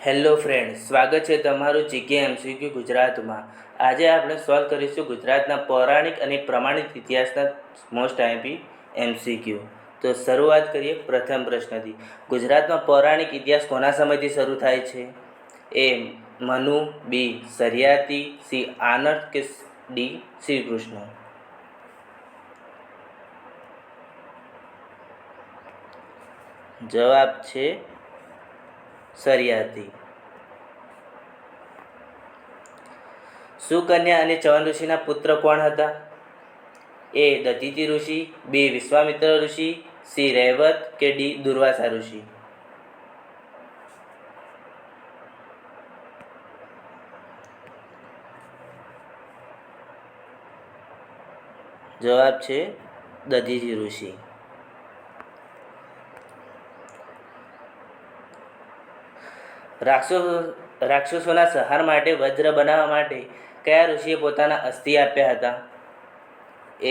Hello friend, સ્વાગત છે તમારું જીકે એમસીક્યુ ગુજરાતમાં. આજે આપણે સોલ્વ કરીશું ગુજરાતના પૌરાણિક અને પ્રમાણિત ઇતિહાસના મોસ્ટ આઈએમપી એમસીક્યુ. તો શરૂઆત કરીએ પ્રથમ પ્રશ્નથી. ગુજરાતમાં પૌરાણિક ઇતિહાસ કોના સમયથી શરૂ થાય છે? એ મનુ, બી સરિયાતી, સી આનર્થ કે ડી શ્રી કૃષ્ણ? જવાબ છે સરિયાતી. સુકન્યા અને ચવન ઋષિના પુત્ર કોણ હતા? એ દધીચિ ઋષિ, બી વિશ્વામિત્ર ઋષિ, સી રૈવત કે ડી દુર્વાસા ઋષિ? જવાબ છે દધીચિ ઋષિ. રાક્ષસોના સંહાર માટે વજ્ર બનાવવા માટે કયા ઋષિએ પોતાના અસ્થિ આપ્યા હતા?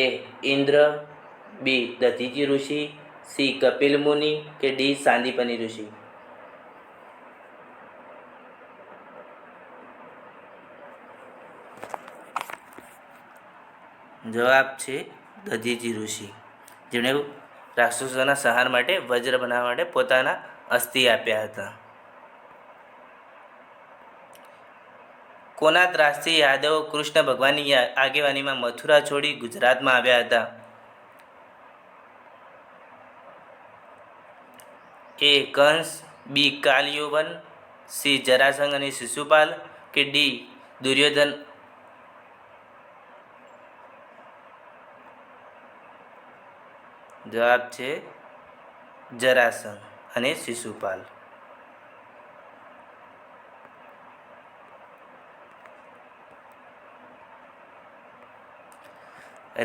એ ઇન્દ્ર, બી દધીચિ ઋષિ, સી કપિલ મુનિ કે ડી સાંદીપની ઋષિ? જવાબ છે દધીચિ ઋષિ, જેણે રાક્ષસોના સંહાર માટે વજ્ર બનાવવા માટે પોતાના અસ્થિ આપ્યા હતા. કોના ત્રાસથી યાદવો કૃષ્ણ ભગવાનની આગેવાનીમાં મથુરા છોડી ગુજરાતમાં આવ્યા હતા? એ કંસ, બી કાલયૌવન, સી જરાસંઘ અને શિશુપાલ કે ડી દુર્યોધન? જવાબ છે જરાસંઘ અને શિશુપાલ.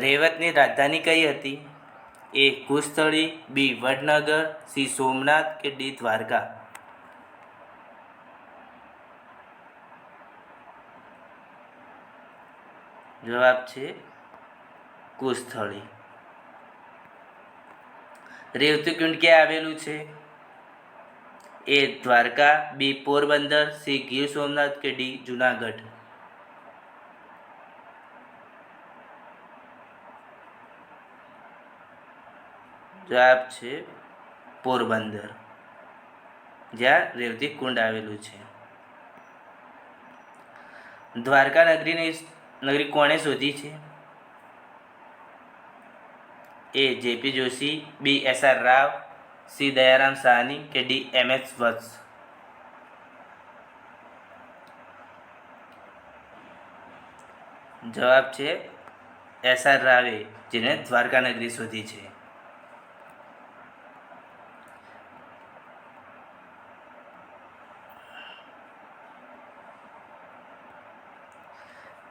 રેવતની રાજધાની કઈ હતી? એ કુશસ્થળી, બી વડનગર, સી સોમનાથ કે ડી દ્વારકા? જવાબ છે કુશસ્થળી. રેવતીકુંડ ક્યાં આવેલું છે? એ દ્વારકા, બી પોરબંદર, સી ગીર સોમનાથ કે ડી જુનાગઢ? જવાબ છે પોરબંદર, જ્યાં રેવતી કુંડ આવેલું છે. દ્વારકા નગરી કોણે શોધી છે? એ જેપી જોશી, બી એસઆર રાવ, સી દયારામ સાહની કે ડી એમએસ વત્સ? જવાબ છે એસઆર રાવે, જેને દ્વારકા નગરી શોધી છે.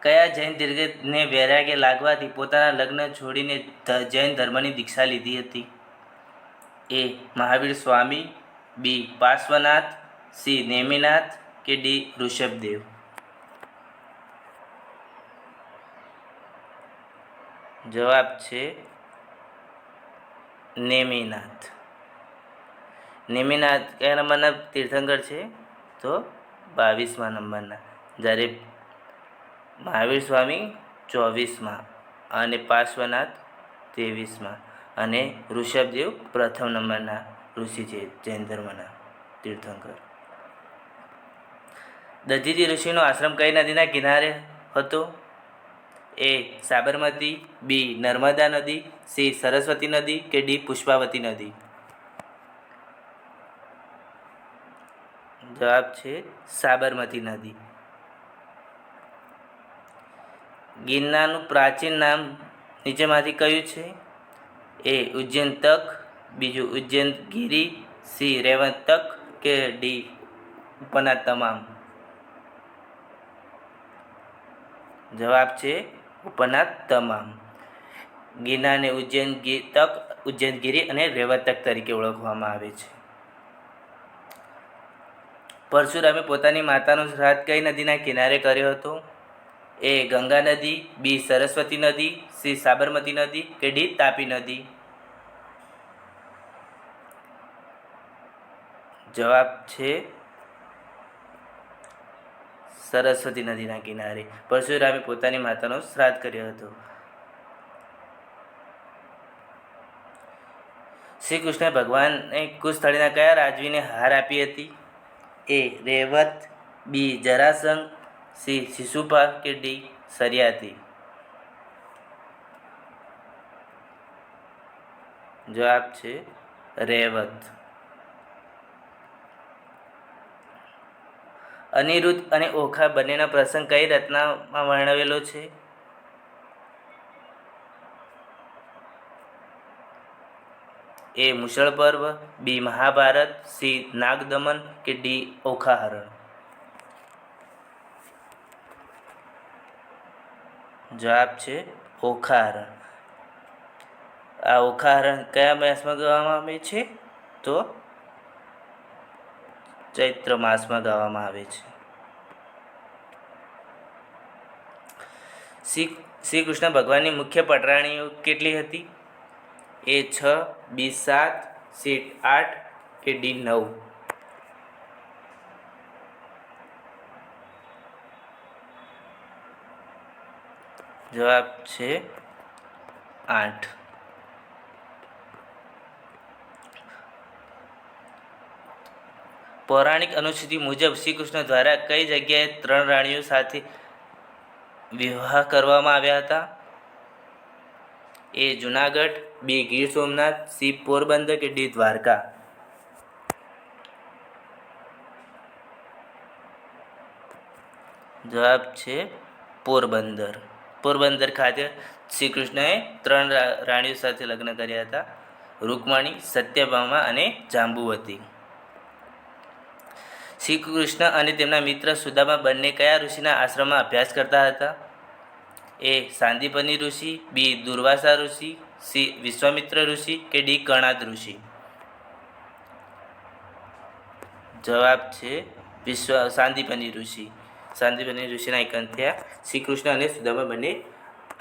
કયા જૈન તીર્થંકરને વૈરાગ્ય લાગવાથી પોતાના લગ્ન છોડીને જૈન ધર્મની દીક્ષા લીધી હતી? એ મહાવીર સ્વામી, બી પાર્શ્વનાથ, સી નેમિનાથ કે ડી ઋષભદેવ? જવાબ છે નેમિનાથ. નેમિનાથ કયા નંબરના તીર્થંકર છે? તો 22મા નંબરના. જ્યારે મહાવીર સ્વામી 24મા અને પાર્શ્વનાથ 23મા અને ઋષભદેવ પ્રથમ નંબરના ઋષિ છે જૈન ધર્મના તીર્થંકર. દધીચિ ઋષિનો આશ્રમ કઈ નદીના કિનારે હતો? એ સાબરમતી, બી નર્મદા નદી, સી સરસ્વતી નદી કે ડી પુષ્પાવતી નદી? જવાબ છે સાબરમતી નદી. ગિરનારનું પ્રાચીન નામ નીચેમાંથી કયું છે? એ ઉજ્જૈન તક, બીજું ઉજ્જૈન ગિરી, સી રેવંત તક કે ડી ઉપરના તમામ? જવાબ છે ઉપરના તમામ. ગિરનારને ઉજ્જૈન તક, ઉજ્જૈન ગિરી અને રેવત તક તરીકે ઓળખવામાં આવે છે. પરશુરામે પોતાની માતાનો શ્રાદ્ધ કઈ નદીના કિનારે કર્યો હતો? એ ગંગા નદી, બી સરસ્વતી નદી, સી સાબરમતી નદી કે ડી તાપી નદી? જવાબ છે સરસ્વતી નદીના કિનારે પરશુરામે પોતાની માતાનો શ્રાદ્ધ કર્યો હતો. શ્રી કૃષ્ણ ભગવાને કુશસ્થળીના કયા રાજવીને હાર આપી હતી? એ રેવત, બી જરાસંઘ, સી શિશુપાલ કે ડી સરિયાતી? જવાબ છે રેવત. અનિરુદ્ધ અને ઓખા બંનેના પ્રસંગ કઈ રચનામાં વર્ણવેલો છે? એ મુસળ પર્વ, બી મહાભારત, સી નાગદમન કે ડી ઓખાહરણ? જવાબ છે ઓખાહરણ. આ ઓખાહરણ કયા માસમાં ગાવામાં આવે છે? તો ચૈત્ર માસમાં ગાવામાં આવે છે. શ્રી કૃષ્ણ ભગવાનની મુખ્ય પટરાણીઓ કેટલી હતી? એ 6, બી 7, સી 8 કે ડી 9? જવાબ છે 8. પૌરાણિક અનુસૂચિ મુજબ શ્રી કૃષ્ણ દ્વારા કઈ જગ્યાએ 3 રાણીઓ સાથે વિવાહ કરવામાં આવ્યા હતા? એ જુનાગઢ, બી ગીર સોમનાથ, સી પોરબંદર કે ડી દ્વારકા? જવાબ છે પોરબંદર. પોરબંદર ખાતે શ્રી કૃષ્ણએ 3 રાણીઓ સાથે લગ્ન કર્યા હતા: રૂકમણી, સત્યભામા અને જાંબુવતી. શ્રી કૃષ્ણ અને તેમના મિત્ર સુદામા બંને કયા ઋષિના આશ્રમમાં અભ્યાસ કરતા હતા? એ સાંદીપની ઋષિ, બી દુર્વાસા ઋષિ, સી વિશ્વામિત્ર ઋષિ કે ડી કણાદ ઋષિ? જવાબ છે સાંદીપની ઋષિ. સાંદીપની ઋષિના એકાંતે શ્રી કૃષ્ણ અને સુદામા બંને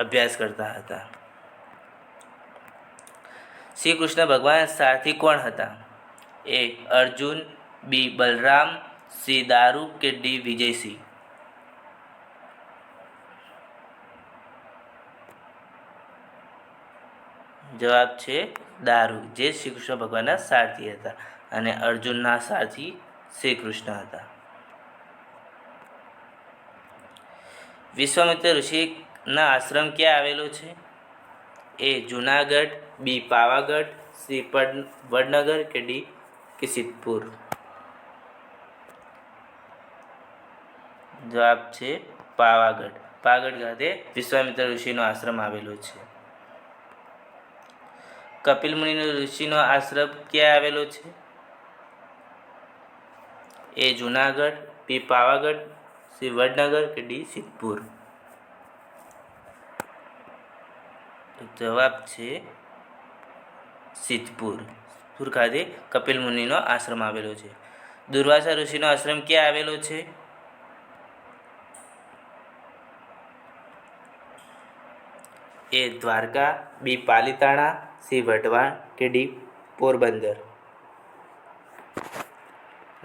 અભ્યાસ કરતા હતા. શ્રી કૃષ્ણ ભગવાન સારથી કોણ હતા? એ અર્જુન, બી બલરામ, સી દારૂ કે ડી વિજયસિંહ? જવાબ છે દારૂ, જે શ્રી કૃષ્ણ ભગવાનના સારથી હતા અને અર્જુનના સારથી શ્રી કૃષ્ણ હતા. વિશ્વામિત્ર ઋષિના આશ્રમ ક્યાં આવેલો છે? એ જુનાગઢ, બી પાવાગઢ, સી વડનગર કે ડી સિદ્ધપુર? જવાબ છે પાવાગઢ. પાવાગઢ ખાતે વિશ્વામિત્ર ઋષિનો આશ્રમ આવેલો છે. કપિલ મુનિનો ઋષિનો આશ્રમ ક્યાં આવેલો છે? એ જુનાગઢ, બી પાવાગઢ, સી વડનગર કે ડી સિદ્ધપુર? જવાબ છે સિદ્ધપુર. સિદ્ધપુર ખાતે કપિલ મુનિનો આશ્રમ આવેલો છે. દુર્વાસા ઋષિનો આશ્રમ ક્યાં આવેલો છે? એ દ્વારકા, બી પાલીતાણા, સી વઢવાણ કે ડી પોરબંદર?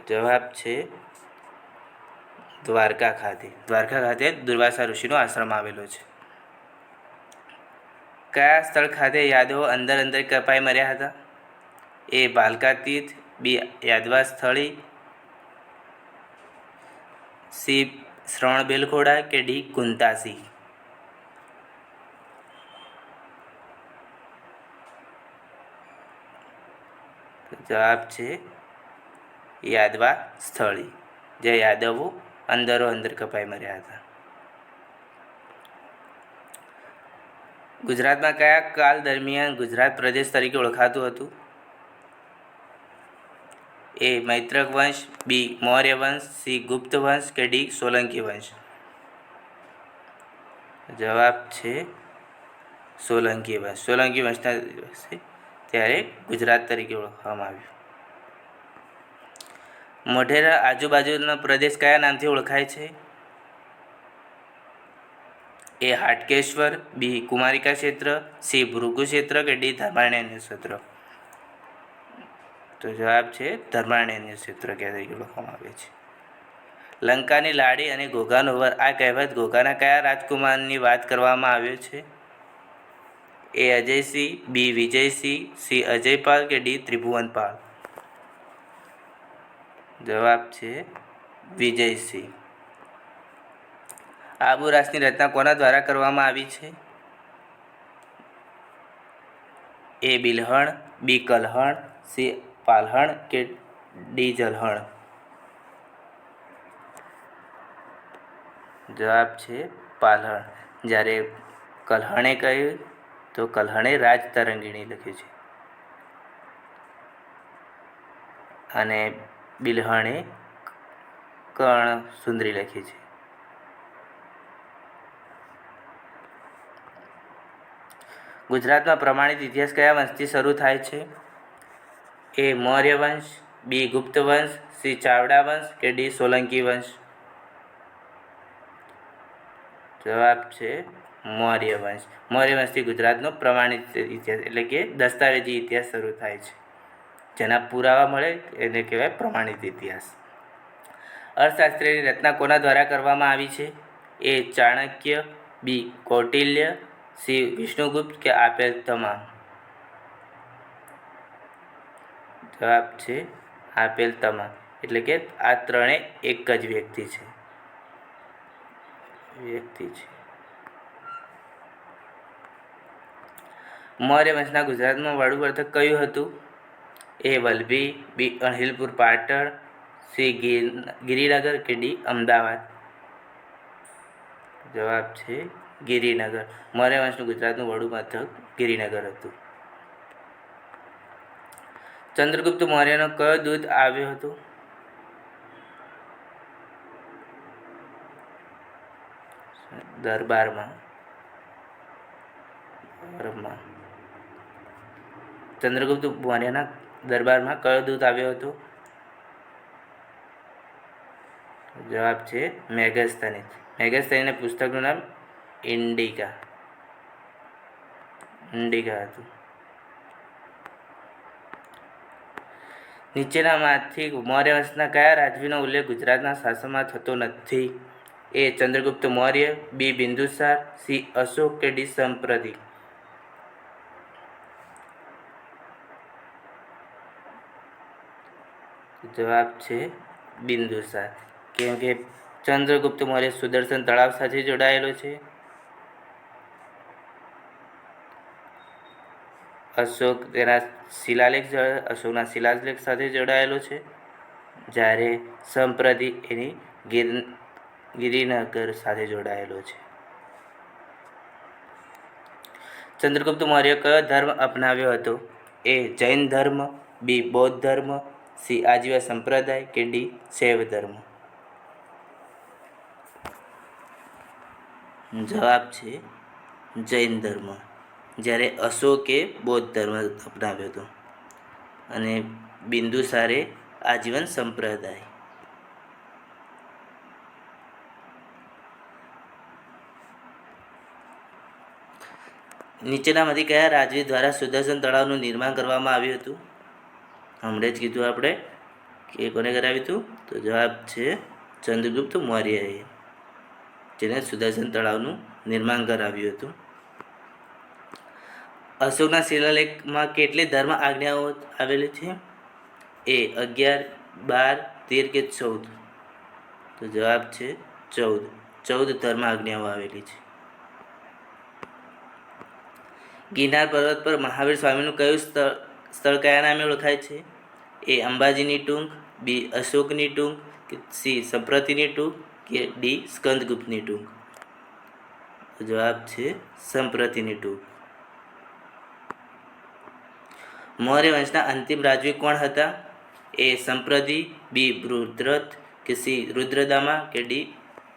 જવાબ છે દ્વારકા ખાતે. દ્વારકા ખાતે દુર્વાસા ઋષિનો આશ્રમ આવેલો છે. કયા સ્થળ ખાતે યાદવો અંદર કપાઈ મર્યા હતા? એ ભાલકા તીર્થ, બી યાદવા સ્થળી, સી શ્રવણ બેલખોડા કે ડી કુંતાસી? જવાબ છે યાદવા સ્થળી, જે યાદવો અંદર કપાઈ મર્યા હતા. ગુજરાતમાં કયા કાળ દરમિયાન ગુજરાત પ્રદેશ તરીકે ઓળખાતું હતું? એ મૈત્રક વંશ, બી મૌર્ય વંશ, સી ગુપ્ત વંશ કે ડી સોલંકી વંશ? જવાબ છે સોલંકી વંશ. સોલંકી વંશના દિવસે ત્યારે ગુજરાત તરીકે ઓળખવામાં આવ્યું. મોઢેરા આજુબાજુનો પ્રદેશ કયા નામથી ઓળખાય છે? એ હાટકેશ્વર, બી કુમારિકા ક્ષેત્ર, સી ભૃગુ ક્ષેત્ર કે ડી ધર્મારણ્ય ક્ષેત્ર? તો જવાબ છે ધર્મારણ્ય ક્ષેત્ર તરીકે ઓળખવામાં આવે છે. લંકાની લાડી અને ઘોઘાનો વર આ કહેવત ઘોઘાના કયા રાજકુમારની વાત કરવામાં આવ્યો છે? એ અજયસિંહ, બી વિજયસિંહ, સી અજયપાલ કે ડી ત્રિભુવનપાલ? જવાબ છે વિજયસિંહ. આબુ રાસની રચના કોના દ્વારા કરવામાં આવી છે? એ બિલ્હણ, બી કલ્હણ, સી પાલ્હણ કે ડી જલ્હણ? જવાબ છે પાલ્હણ. જ્યારે કલ્હણે કહ્યું તો કલ્હણે રાજતરંગિણી લખ્યું છે અને બિલ્હણે કર્ણસુંદરી લખી છે. ગુજરાતમાં પ્રમાણિત ઇતિહાસ કયા વંશથી શરૂ થાય છે? એ મૌર્ય વંશ, બી ગુપ્ત વંશ, સી ચાવડા વંશ કે ડી સોલંકી વંશ? જવાબ છે મૌર્ય વંશ. મૌર્ય વંશથી ગુજરાતનો પ્રમાણિત ઇતિહાસ એટલે કે દસ્તાવેજી ઇતિહાસ શરૂ થાય છે. જેના પુરાવા મળે એને કહેવાય પ્રમાણિત ઇતિહાસ. અર્થશાસ્ત્રની રચના કોના દ્વારા કરવામાં આવી છે? એ ચાણક્ય, બી કૌટિલ્ય, સી વિષ્ણુગુપ્ત કે આપેલ તમામ? જવાબ છે આપેલ તમામ. એટલે કે આ ત્રણેય એક જ વ્યક્તિ છે. મૌર્ય વંશના ગુજરાતમાં વડું મથક કયું હતું? એ વલભી, બી અણહિલપુર પાટણ, સી ગિરિનગર કે ડી અમદાવાદ? જવાબ છે ગિરિનગર. મૌર્ય વંશનું ગુજરાતનું વડું મથક ગિરિનગર હતું. ચંદ્રગુપ્ત મૌર્યનો કયો દૂત આવ્યો હતો? દરબારમાં. ચંદ્રગુપ્ત મૌર્યના દરબારમાં કયો દૂત આવ્યો હતો? જવાબ છે મેગસ્થની. મેગસ્થનીના પુસ્તકનું નામ ઇન્ડિકા હતું. નીચેનામાંથી મૌર્ય વંશના કયા રાજવીનો ઉલ્લેખ ગુજરાતના શાસનમાં થતો નથી? એ ચંદ્રગુપ્ત મૌર્ય, બી બિંદુસાર, સી અશોક કે ડી સંપ્રતિ? જવાબ છે બિંદુસાર. કેમ કે ચંદ્રગુપ્ત મૌર્ય સુદર્શન તળાવ સાથે જોડાયેલો છે. અશોક તેના અશોકના શિલાલેખ સાથે જોડાયેલો છે. જ્યારે સંપ્રતિ એની ગિરિનગર સાથે જોડાયેલો છે. ચંદ્રગુપ્ત મૌર્ય કયો ધર્મ અપનાવ્યો હતો? એ જૈન ધર્મ, બી બૌદ્ધ ધર્મ, સી આજીવન સંપ્રદાય કે ડી શૈવ ધર્મ? જવાબ છે જૈન ધર્મ. જ્યારે અશોકે બૌદ્ધ ધર્મ અપનાવ્યો હતો અને બિંદુસારે આજીવન સંપ્રદાય. નીચેનામાંથી કયા રાજવી દ્વારા સુદર્શન તળાવનું નિર્માણ કરવામાં આવ્યું હતું? હમણાં જ કીધું આપણે કે કોને કરાવ્યું હતું? તો જવાબ છે ચંદ્રગુપ્ત મૌર્યએ, જેને સુદર્શન તળાવનું નિર્માણ કરાવ્યું હતું. અશોકના શિલાલેખમાં કેટલી ધર્મ આજ્ઞાઓ આવેલી છે? એ 11, 12, 13 કે 14? તો જવાબ છે 14 ધર્મ આજ્ઞાઓ આવેલી છે. ગિરનાર પર્વત પર મહાવીર સ્વામીનું કયું સ્થળ કયા નામે ઓળખાય છે? એ અંબાજીની ટૂંક, બી અશોકની ટૂંક, સી સંપ્રતિની ટૂંક કે ડી સ્કંદગુપ્તની ટૂંક? જવાબ છે સંપ્રતિની ટૂંક. મૌર્ય વંશના અંતિમ રાજવી કોણ હતા? એ સંપ્રતિ, બી બૃહદ્રથ કે સી રુદ્રદામા કે ડી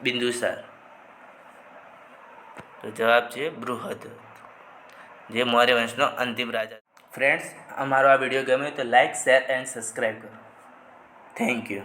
બિંદુસાર? તો જવાબ છે બૃહદ્રથ, જે મૌર્ય વંશનો અંતિમ રાજા. ફ્રેન્ડ્સ, અમારો આ વિડીયો ગમ્યો તો લાઇક, શેર એન્ડ સબસ્ક્રાઈબ કરો. Thank you.